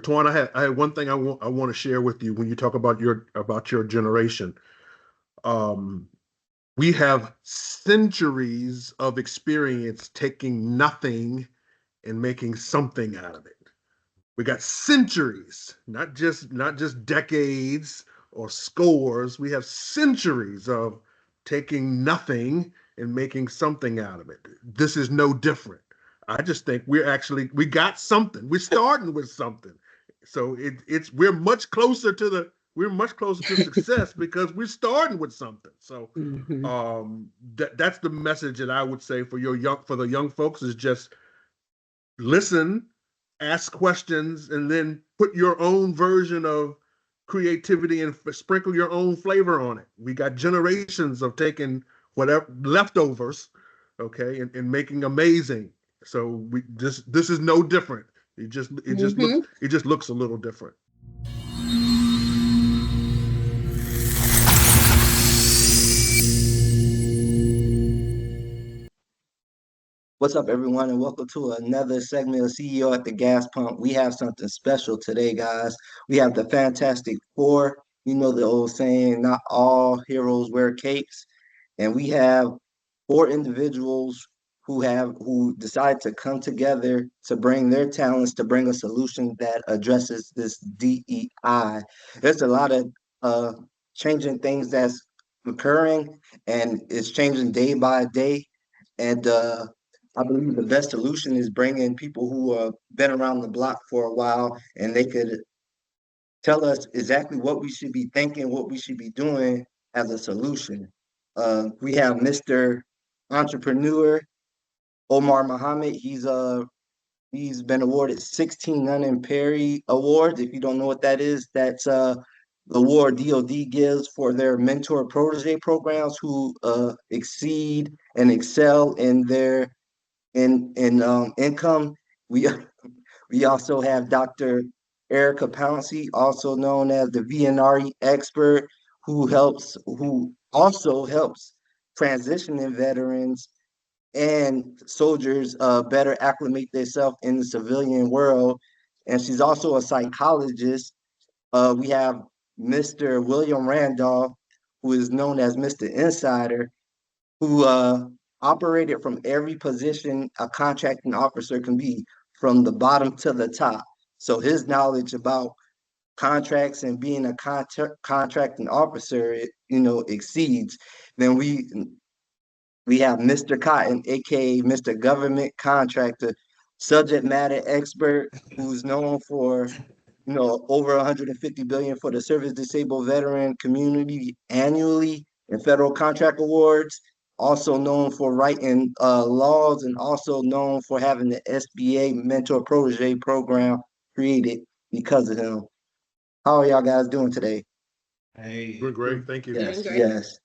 Twan, I had one thing I want to share with you when you talk about your generation. We have centuries of experience taking nothing and making something out of it. We got centuries, not just decades or scores. We have centuries of taking nothing and making something out of it. This is no different. I just think we got something. We're starting with something. So we're much closer to success because we're starting with something. So that's the message that I would say for the young folks is just listen, ask questions, and then put your own version of creativity and sprinkle your own flavor on it. We got generations of taking whatever leftovers, okay, and making amazing. So this is no different. It just looks a little different. What's up, everyone, and welcome to another segment of CEO at the Gas Pump. We have something special today, guys. We have the Fantastic Four. You know the old saying, not all heroes wear capes. And we have four individuals who decide to come together to bring their talents to bring a solution that addresses this DEI. There's a lot of changing things that's occurring, and it's changing day by day. And I believe the best solution is bringing people who have been around the block for a while, and they could tell us exactly what we should be thinking, what we should be doing as a solution. We have Mr. Entrepreneur Omar Muhammad. He's been awarded 16 Nunn and Perry Awards. If you don't know what that is, that's the award DoD gives for their mentor protege programs who exceed and excel in their income. We also have Dr. Erica Pouncie, also known as the VRE Expert, who also helps transitioning veterans and soldiers better acclimate themselves in the civilian world. And she's also a psychologist. We have Mr. William Randolph, who is known as Mr. Insider, who operated from every position a contracting officer can be, from the bottom to the top. So his knowledge about contracts and being a contracting officer, exceeds. Then we have Mr. Cotton, aka Mr. Government Contractor, subject matter expert, who's known for over 150 billion for the service disabled veteran community annually in federal contract awards. Also known for writing laws, and also known for having the SBA mentor protege program created because of him. How are y'all guys doing today? Hey, We're great. Thank you. Yes, yes.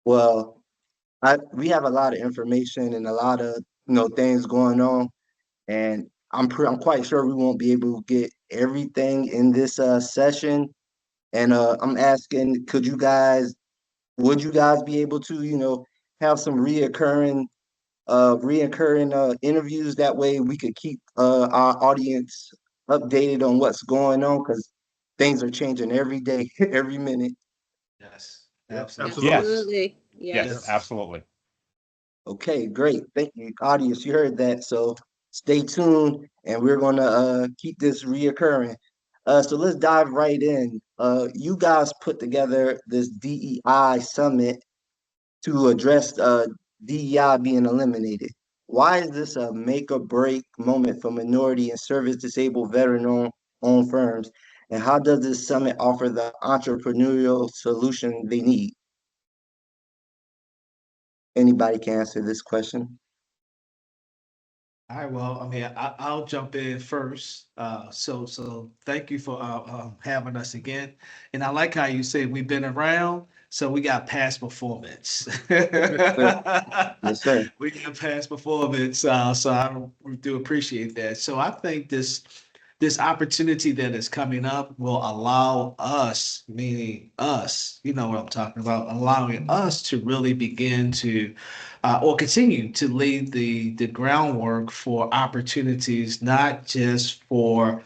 Well, we have a lot of information and a lot of things going on, and I'm quite sure we won't be able to get everything in this session. And I'm asking, would you guys be able to have some reoccurring interviews? That way we could keep our audience updated on what's going on, because things are changing every day, every minute. yes, Absolutely. Absolutely. Yes, absolutely. Okay, great. Thank you, audience. You heard that. So stay tuned, and we're gonna keep this reoccurring. So let's dive right in. You guys put together this DEI Summit to address DEI being eliminated. Why is this a make or break moment for minority and service disabled veteran owned firms? And how does this summit offer the entrepreneurial solution they need? Anybody can answer this question. All right. Well, I mean, I'll jump in first. So thank you for having us again. And I like how you say we've been around, so we got past performance. Yes, sir. We got past performance. So I do appreciate that. So I think this this opportunity that is coming up will allow us, meaning us, you know what I'm talking about, allowing us to really begin to or continue to lay the groundwork for opportunities, not just for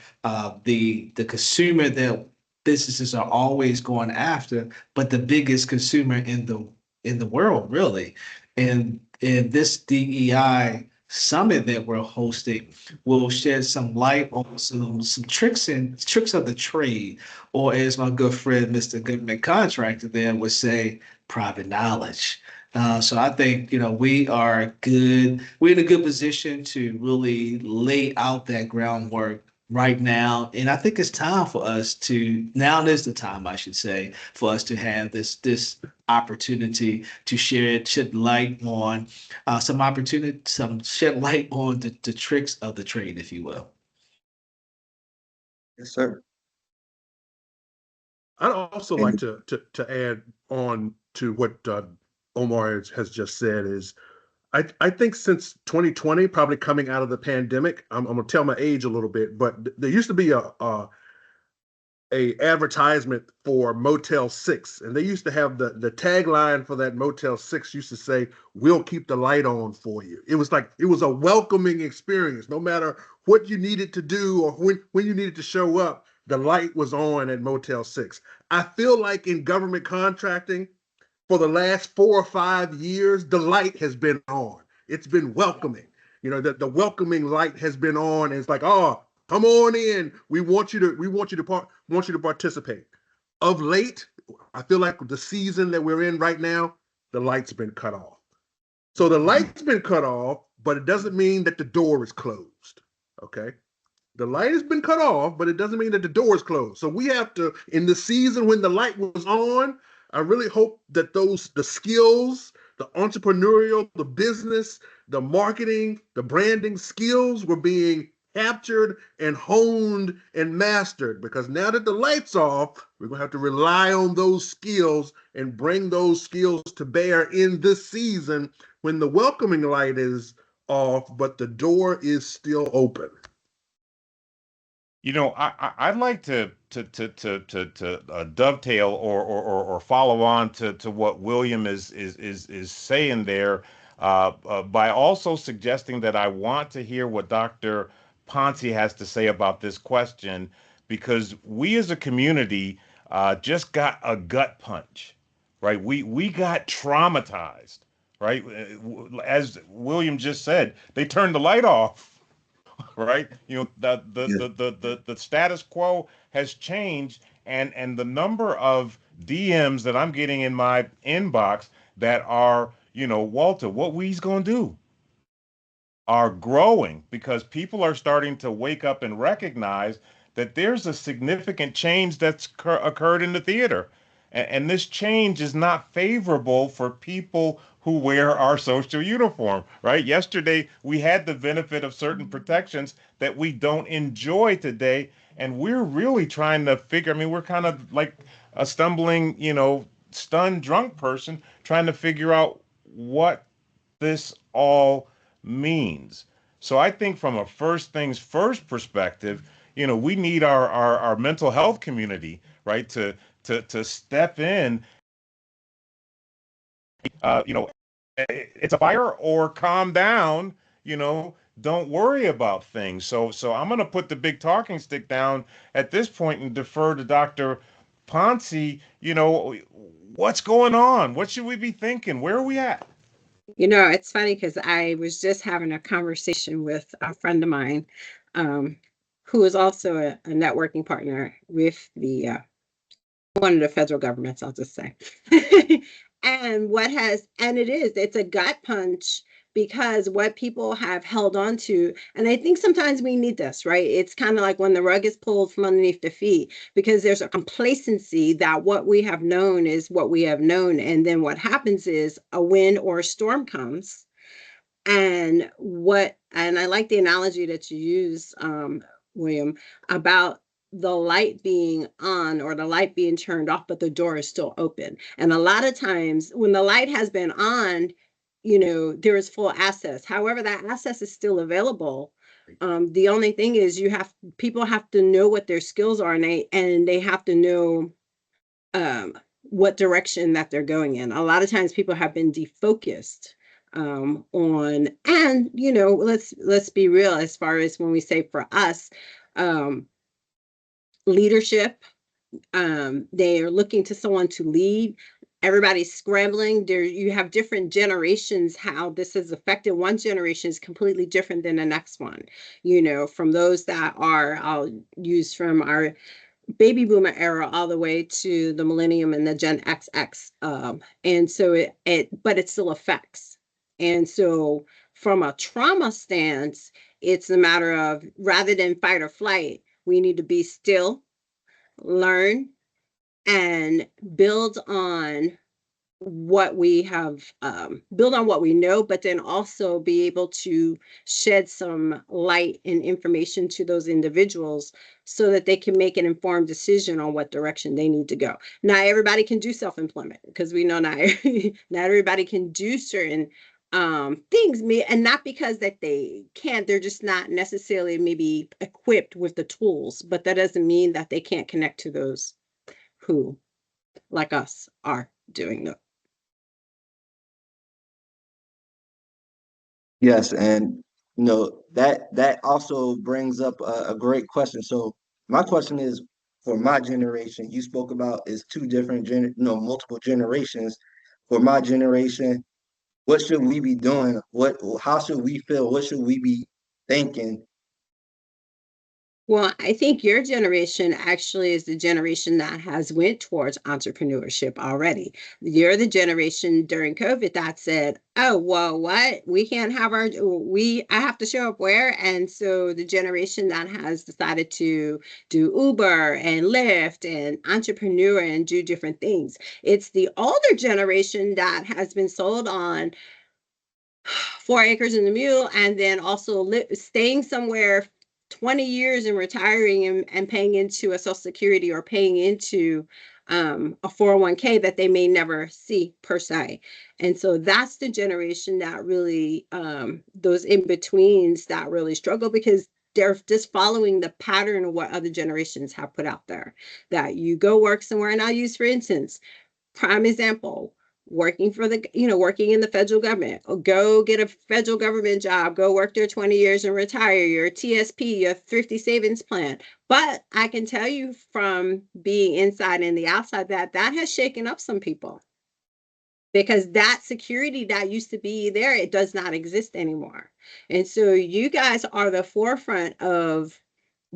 the consumer that businesses are always going after, but the biggest consumer in the world, really. And in this DEI summit that we're hosting will shed some light on some tricks of the trade, or as my good friend Mr. Government Contractor there would say, private knowledge. So I think we are good. We're in a good position to really lay out that groundwork right now, and I think it's time for us to. Now is the time, I should say, for us to have this opportunity to shed light on shed light on the tricks of the trade, if you will. Yes, sir. I'd also like to add on to what Omar has just said is I think since 2020, probably coming out of the pandemic, I'm gonna tell my age a little bit, but there used to be a advertisement for Motel 6, and they used to have the tagline for that Motel 6 used to say, "We'll keep the light on for you." It was like it was a welcoming experience. No matter what you needed to do or when you needed to show up, the light was on at Motel 6. I feel like in government contracting, for the last 4 or 5 years, the light has been on. It's been welcoming. The welcoming light has been on. And it's like, oh, come on in. We want you to participate. Of late, I feel like the season that we're in right now, the light's been cut off. So the light's been cut off, but it doesn't mean that the door is closed. Okay. The light has been cut off, but it doesn't mean that the door is closed. So we have to, in the season when the light was on, I really hope that the skills, the entrepreneurial, the business, the marketing, the branding skills were being captured and honed and mastered, because now that the light's off, we're going to have to rely on those skills and bring those skills to bear in this season when the welcoming light is off, but the door is still open. I'd like to dovetail or follow on to what William is saying there, by also suggesting that I want to hear what Dr. Pouncie has to say about this question, because we as a community just got a gut punch, right? We got traumatized, right? As William just said, they turned the light off. Right? The status quo has changed, and the number of DMs that I'm getting in my inbox that are, Walter, what we's gonna do, are growing, because people are starting to wake up and recognize that there's a significant change that's occurred in the theater. And this change is not favorable for people who wear our social uniform, right? Yesterday, we had the benefit of certain protections that we don't enjoy today. And we're really trying to we're kind of like a stumbling, stunned drunk person trying to figure out what this all means. So I think from a first things first perspective, we need our mental health community, right, to step in. It's a fire, or calm down, don't worry about things. So I'm going to put the big talking stick down at this point and defer to Dr. Pouncie. What's going on? What should we be thinking? Where are we at? It's funny because I was just having a conversation with a friend of mine, who is also a networking partner with the one of the federal governments, I'll just say. It's a gut punch, because what people have held on to, and I think sometimes we need this, right? It's kind of like when the rug is pulled from underneath the feet, because there's a complacency that what we have known is what we have known. And then what happens is a wind or a storm comes. And I like the analogy that you use, William, about the light being on or the light being turned off, but the door is still open. And a lot of times when the light has been on, there is full access. However, that access is still available, The only thing is people have to know what their skills are, and they have to know what direction that they're going in. A lot of times people have been defocused on, and let's be real, as far as when we say for us, leadership, they are looking to someone to lead. Everybody's scrambling. You have different generations, how this has affected. One generation is completely different than the next one, from those that I'll use from our baby boomer era all the way to the millennium and the Gen XX. And so but it still affects. And so from a trauma stance, it's a matter of, rather than fight or flight, we need to be still, learn, and build on what we have, build on what we know, but then also be able to shed some light and information to those individuals so that they can make an informed decision on what direction they need to go. Not everybody can do self-employment, because we know not everybody can do certain things, and not because that they can't, they're just not necessarily maybe equipped with the tools, but that doesn't mean that they can't connect to those who, like us, are doing that. Yes, and that also brings up a great question. So my question is, for my generation, you spoke about is two different multiple generations. For my generation, what should we be doing? How should we feel? What should we be thinking? Well, I think your generation actually is the generation that has went towards entrepreneurship already. You're the generation during COVID that said, "Oh, well, what? We can't have I have to show up where?" And so the generation that has decided to do Uber and Lyft and entrepreneur and do different things. It's the older generation that has been sold on 4 acres and a mule, and then also staying somewhere 20 years and retiring and paying into a Social Security or paying into a 401k that they may never see per se. And so that's the generation that really, those in-betweens that really struggle, because they're just following the pattern of what other generations have put out there. That you go work somewhere, and I'll use, for instance, prime example, working in the federal government, or go get a federal government job, go work there 20 years and retire, your TSP, your thrifty savings plan. But I can tell you from being inside and the outside that has shaken up some people, because that security that used to be there, it does not exist anymore. And so you guys are the forefront of,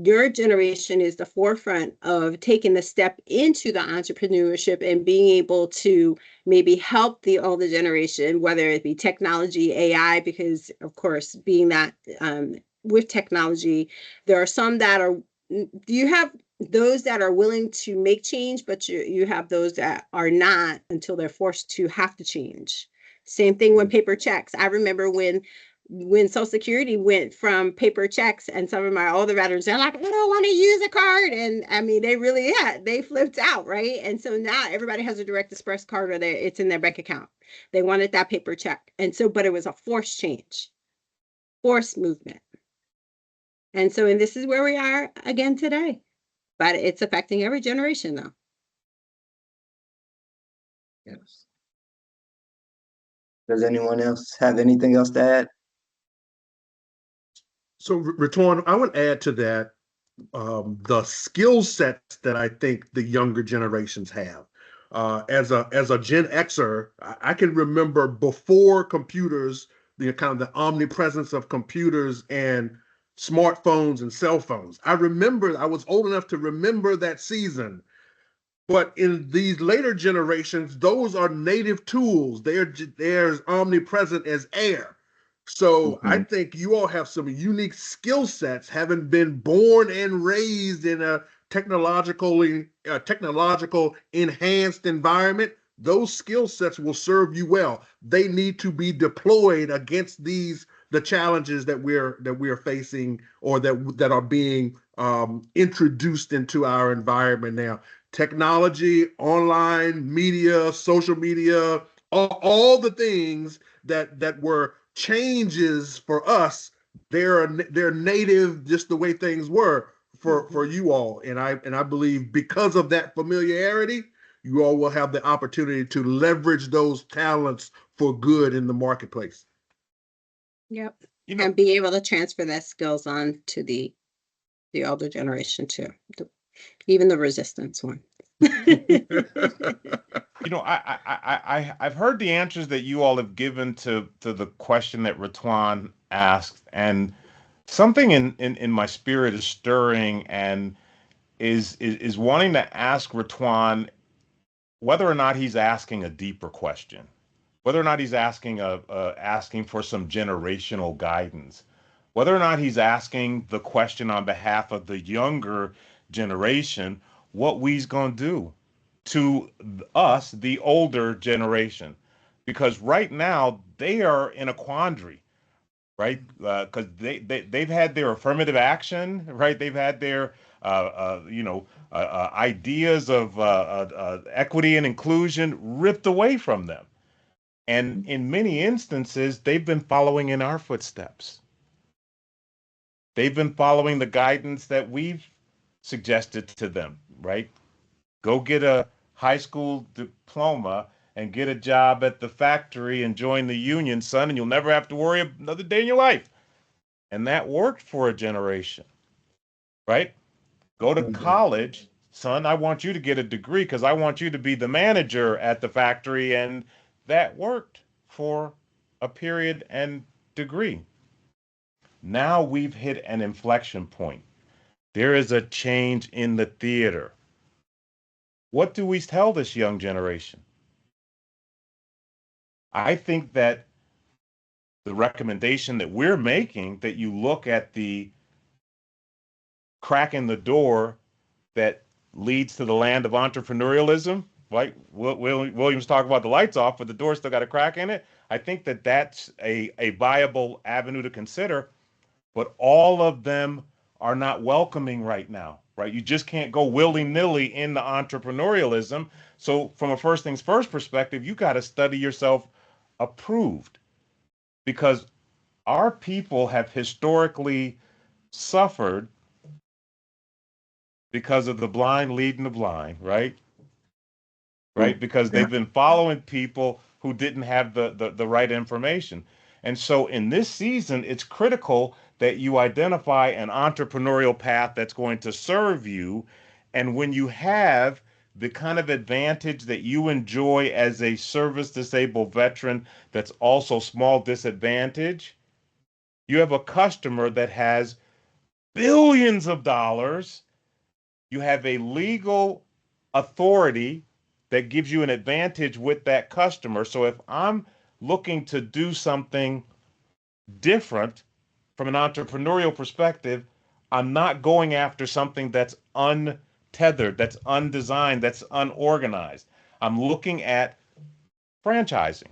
your generation is the forefront of taking the step into the entrepreneurship and being able to maybe help the older generation, whether it be technology, AI, because of course, being that with technology, there are some that are, you have those that are willing to make change, but you have those that are not until they're forced to have to change. Same thing when paper checks. I remember when Social Security went from paper checks, and some of my older veterans, they're like, "I don't want to use a card." And I mean, they flipped out, right? And so now everybody has a Direct Express card, or it's in their bank account. They wanted that paper check. And so, but it was a forced change, forced movement. And so, and this is where we are again today, but it's affecting every generation though. Yes. Does anyone else have anything else to add? So, Retorn, I would add to that the skill sets that I think the younger generations have. As a Gen Xer, I can remember before computers, the kind of the omnipresence of computers and smartphones and cell phones. I was old enough to remember that season. But in these later generations, those are native tools. They're omnipresent as air. So I think you all have some unique skill sets, having been born and raised in a technological enhanced environment. Those skill sets will serve you well. They need to be deployed against the challenges that we're facing, or that are being introduced into our environment now. Technology, online media, social media, all the things that were changes for us, they're native, just the way things were for you all. And I believe because of that familiarity, you all will have the opportunity to leverage those talents for good in the marketplace. Yep. You know, And be able to transfer that skills on to the older generation too. Even the resistance one. you know, I've heard the answers that you all have given to the question that Ratwan asked, and something in my spirit is stirring and is wanting to ask Ratwan whether or not he's asking a deeper question, whether or not he's asking for some generational guidance, whether or not he's asking the question on behalf of the younger generation, what we's gonna do to us, the older generation, because right now they are in a quandary, right? Because they've had their affirmative action, right? They've had their ideas of equity and inclusion ripped away from them, and in many instances, they've been following in our footsteps. They've been following the guidance that we've suggested to them, right? Go get a high school diploma and get a job at the factory and join the union, son, and you'll never have to worry another day in your life. And that worked for a generation, right? Go to college, son. I want you to get a degree because I want you to be the manager at the factory. And that worked for a period and degree. Now we've hit an inflection point. There is a change in the theater. What do we tell this young generation? I think that the recommendation that we're making, that you look at the crack in the door that leads to the land of entrepreneurialism, right? Williams talked about the lights off, but the door still got a crack in it. I think that that's a viable avenue to consider, but all of them are not welcoming right now, right? You just can't go willy-nilly into entrepreneurialism. So from a first things first perspective, you got to study yourself approved, because our people have historically suffered because of the blind leading the blind, right? Right? Because they've been following people who didn't have the right information. And so in this season, it's critical that you identify an entrepreneurial path that's going to serve you. And when you have the kind of advantage that you enjoy as a service disabled veteran that's also small disadvantage, you have a customer that has billions of dollars. You have a legal authority that gives you an advantage with that customer. So if I'm looking to do something different from an entrepreneurial perspective, I'm not going after something that's untethered, that's undesigned, that's unorganized. I'm looking at franchising,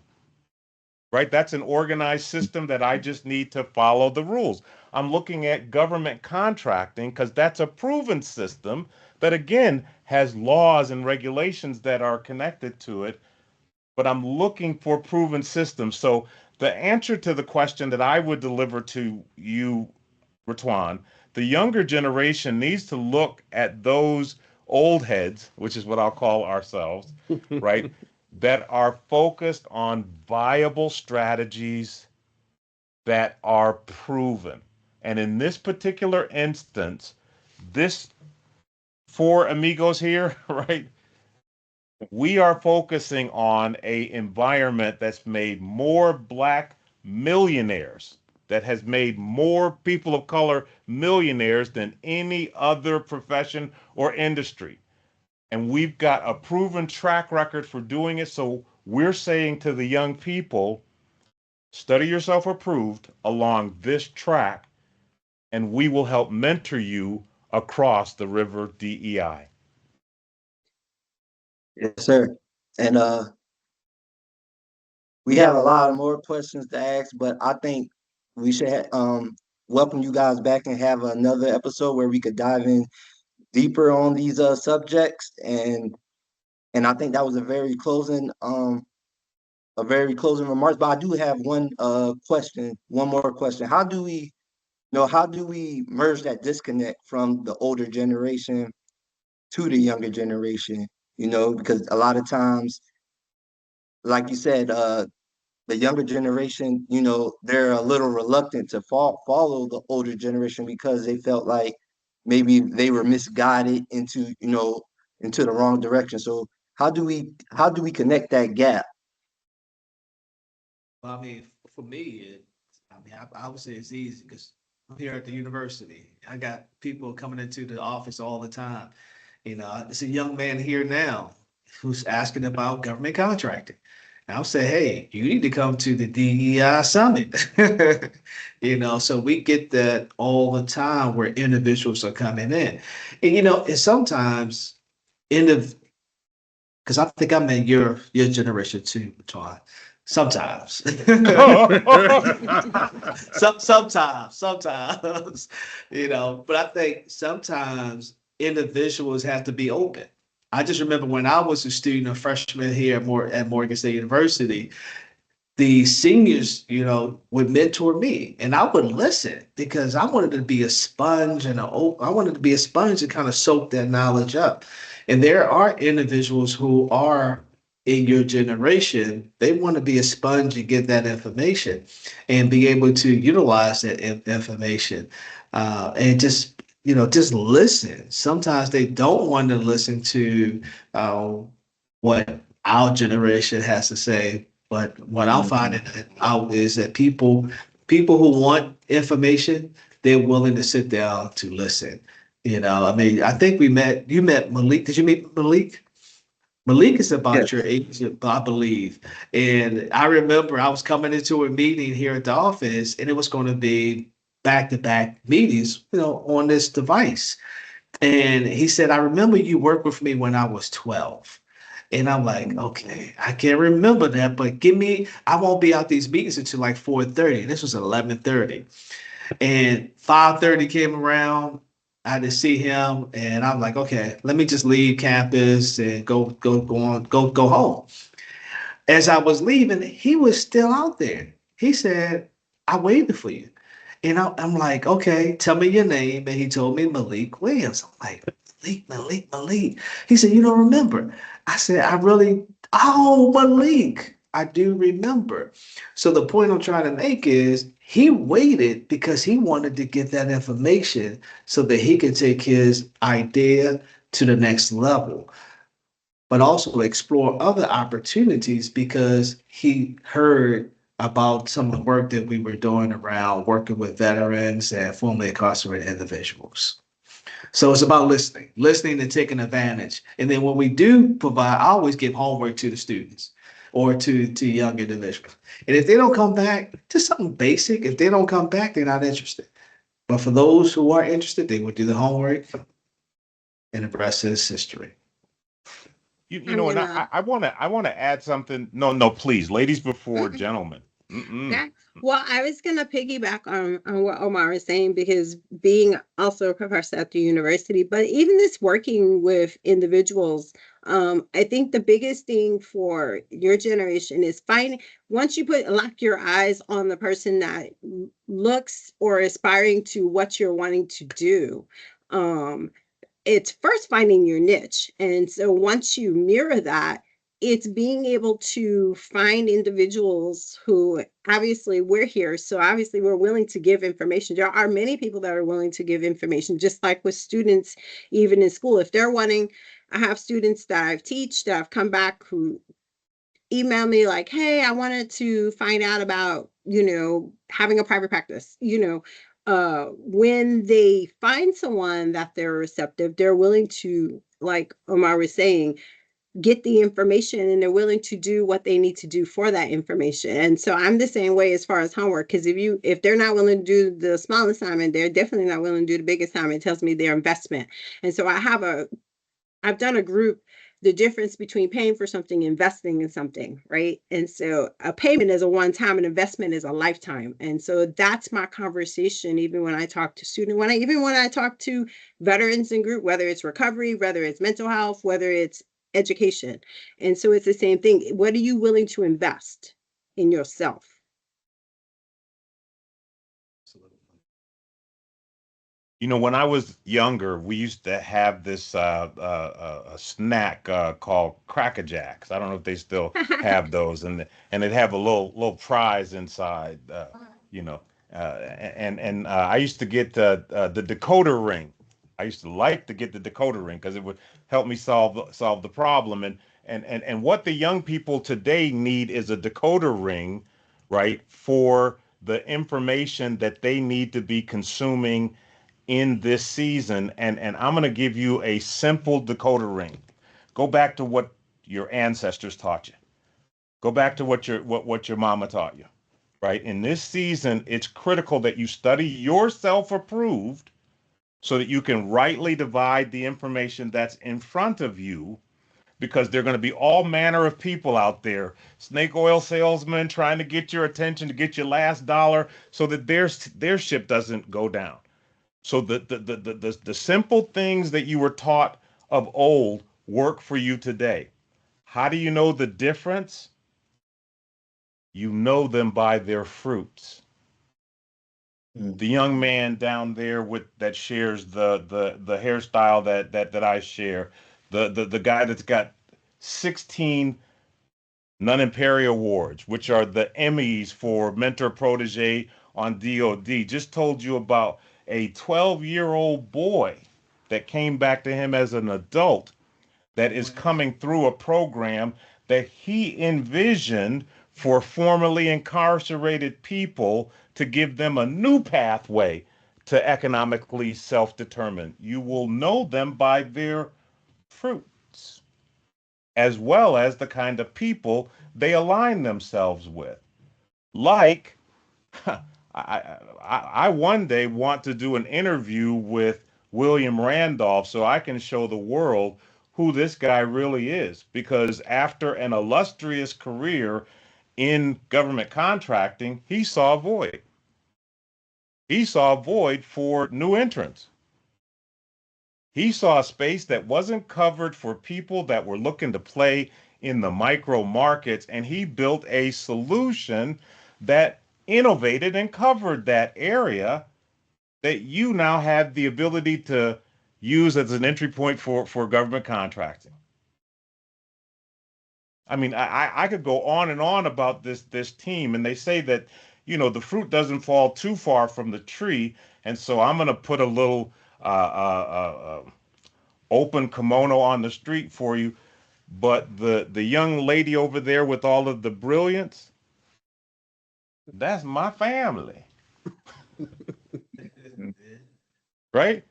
right? That's an organized system that I just need to follow the rules. I'm looking at government contracting because that's a proven system that, again, has laws and regulations that are connected to it. But I'm looking for proven systems. So the answer to the question that I would deliver to you, Ratwan, the younger generation needs to look at those old heads, which is what I'll call ourselves, right? That are focused on viable strategies that are proven. And in this particular instance, this four amigos here, right? We are focusing on a environment that's made more Black millionaires, that has made more people of color millionaires than any other profession or industry. And we've got a proven track record for doing it. So we're saying to the young people, study yourself approved along this track, and we will help mentor you across the river DEI. Yes, sir. And we have a lot of more questions to ask, but I think we should welcome you guys back and have another episode where we could dive in deeper on these subjects. And I think that was a very closing remarks. But I do have one more question. How do we how do we merge that disconnect from the older generation to the younger generation? Because a lot of times, like you said, the younger generation, they're a little reluctant to follow the older generation because they felt like maybe they were misguided into the wrong direction. So how do we connect that gap? Well, I mean, for me, I would say it's easy because I'm here at the university. I got people coming into the office all the time. It's a young man here now who's asking about government contracting. And I'll say, hey, you need to come to the DEI Summit. So we get that all the time where individuals are coming in. And sometimes in the because I think I'm in your generation too, Twan. Sometimes. Sometimes, but I think sometimes individuals have to be open. I just remember when I was a student, a freshman here at Morgan State University, the seniors, would mentor me and I would listen because I wanted to be a sponge I wanted to be a sponge and kind of soak that knowledge up. And there are individuals who are in your generation, they want to be a sponge and get that information and be able to utilize that information and just listen. Sometimes they don't want to listen to what our generation has to say. But what I'm finding out is that people who want information, they're willing to sit down to listen. I mean, I think you met Malik. Did you meet Malik? Malik is Yes. about your age, I believe. And I remember I was coming into a meeting here at the office, and it was going to be back-to-back meetings, on this device. And he said, I remember you worked with me when I was 12. And I'm like, okay, I can't remember that, but I won't be out these meetings until like 4:30. This was 11:30. And 5:30 came around. I had to see him, and I'm like, okay, let me just leave campus and go home. As I was leaving, he was still out there. He said, I waited for you. And I'm like, okay, tell me your name. And he told me Malik Williams. I'm like, Malik. He said, you don't remember. I said, oh, Malik, I do remember. So the point I'm trying to make is he waited because he wanted to get that information so that he could take his idea to the next level, but also explore other opportunities because he heard about some of the work that we were doing around working with veterans and formerly incarcerated individuals. So it's about listening and taking advantage. And then when we do provide, I always give homework to the students or to young individuals. And if they don't come back, just something basic. If they don't come back, they're not interested. But for those who are interested, they will do the homework, and the rest is history. You know, and I want to add something. No, please, ladies before gentlemen. Okay. Well, I was going to piggyback on what Omar was saying because being also a professor at the university, but even this working with individuals, I think the biggest thing for your generation is once you lock your eyes on the person that looks or aspiring to what you're wanting to do, it's first finding your niche. And so once you mirror that, it's being able to find individuals who obviously we're here. So obviously we're willing to give information. There are many people that are willing to give information, just like with students, even in school. If they're wanting, I have students that I've teach that have come back who email me like, hey, I wanted to find out about, having a private practice, when they find someone that they're receptive, they're willing to, like Omar was saying, get the information and they're willing to do what they need to do for that information. And so I'm the same way as far as homework, because if they're not willing to do the small assignment, they're definitely not willing to do the big assignment. It tells me their investment. And so I've done a group, the difference between paying for something, investing in something, right? And so a payment is a one-time, an investment is a lifetime. And so that's my conversation, even when I talk to students, when I talk to veterans in group, whether it's recovery, whether it's mental health, whether it's education. And so it's the same thing. What are you willing to invest in yourself? You know, when I was younger, we used to have this a snack called Cracker Jacks. I don't know if they still have those, and it'd have a little prize inside. You know, I used to get the decoder ring. I used to like to get the decoder ring because it would help me solve the problem. And what the young people today need is a decoder ring, right, for the information that they need to be consuming in this season. And I'm going to give you a simple decoder ring. Go back to what your ancestors taught you. Go back to what your mama taught you, right? In this season, it's critical that you study yourself approved so that you can rightly divide the information that's in front of you, because there are going to be all manner of people out there, snake oil salesmen trying to get your attention to get your last dollar so that their ship doesn't go down. So the simple things that you were taught of old work for you today. How do you know the difference? You know them by their fruits. The young man down there with that shares the hairstyle that I share, the guy that's got 16 non-imperial awards, which are the Emmys for mentor protege on DOD, just told you about a 12-year-old boy that came back to him as an adult that is coming through a program that he envisioned for formerly incarcerated people to give them a new pathway to economically self-determine. You will know them by their fruits, as well as the kind of people they align themselves with. Like, I one day want to do an interview with William Randolph so I can show the world who this guy really is. Because after an illustrious career in government contracting, he saw a void. He saw a void for new entrants. He saw a space that wasn't covered for people that were looking to play in the micro markets, and he built a solution that innovated and covered that area that you now have the ability to use as an entry point for government contracting. I mean, I could go on and on about this team, and they say that, you know, the fruit doesn't fall too far from the tree, and so I'm going to put a little open kimono on the street for you. But the young lady over there with all of the brilliance, that's my family, right?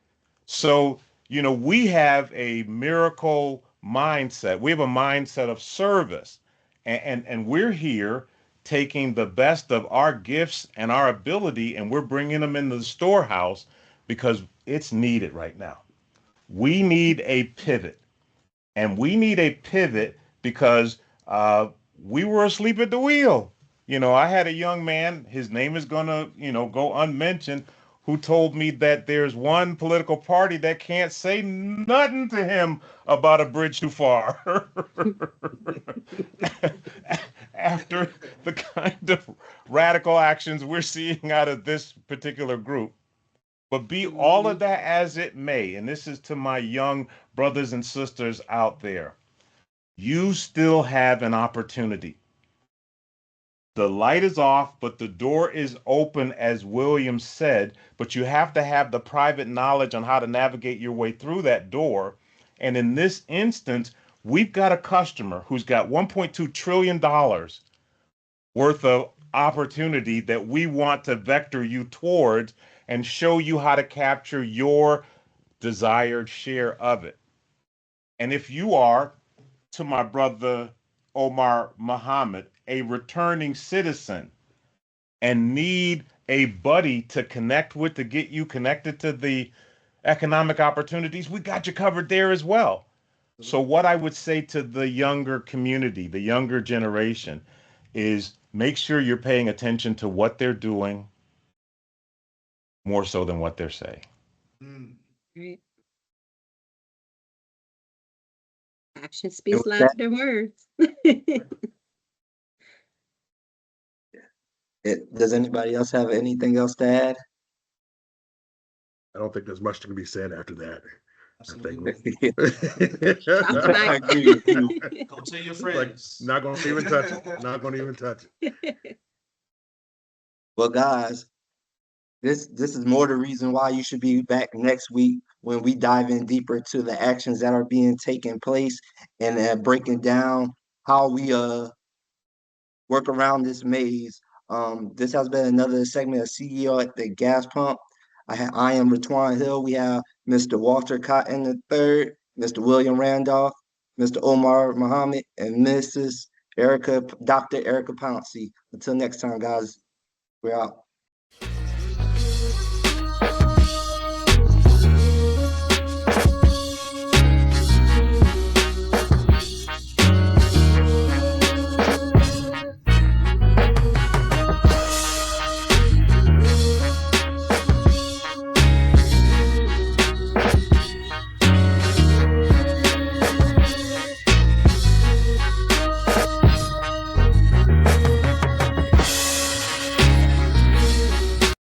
So, you know, we have a miracle mindset. We have a mindset of service. And we're here taking the best of our gifts and our ability, and we're bringing them into the storehouse because it's needed right now. We need a pivot. And we need a pivot because we were asleep at the wheel. You know, I had a young man, his name is going to, you know, go unmentioned, who told me that there's one political party that can't say nothing to him about a bridge too far. After the kind of radical actions we're seeing out of this particular group. But be all of that as it may, and this is to my young brothers and sisters out there, you still have an opportunity. The light is off, but the door is open, as William said, but you have to have the private knowledge on how to navigate your way through that door. And in this instance, we've got a customer who's got $1.2 trillion worth of opportunity that we want to vector you towards and show you how to capture your desired share of it. And if you are, to my brother Omar Muhammad, a returning citizen and need a buddy to connect with to get you connected to the economic opportunities, we got you covered there as well. So what I would say to the younger community, the younger generation, is make sure you're paying attention to what they're doing more so than what they're saying. Right. Action And speaks with louder that, than words. does anybody else have anything else to add? I don't think there's much to be said after that. Absolutely. Drop the I mic. agree with you. Go tell your It's like, friends. not gonna even touch it. Not gonna even touch it. Well, guys, this is more the reason why you should be back next week when we dive in deeper to the actions that are being taken place and breaking down how we work around this maze. This has been another segment of CEO at the Gas Pump. I am Ratwan Hill. We have Mr. Walter Cotton III, Mr. William Randolph, Mr. Omar Muhammad, and Dr. Erica Pouncie. Until next time, guys, we're out.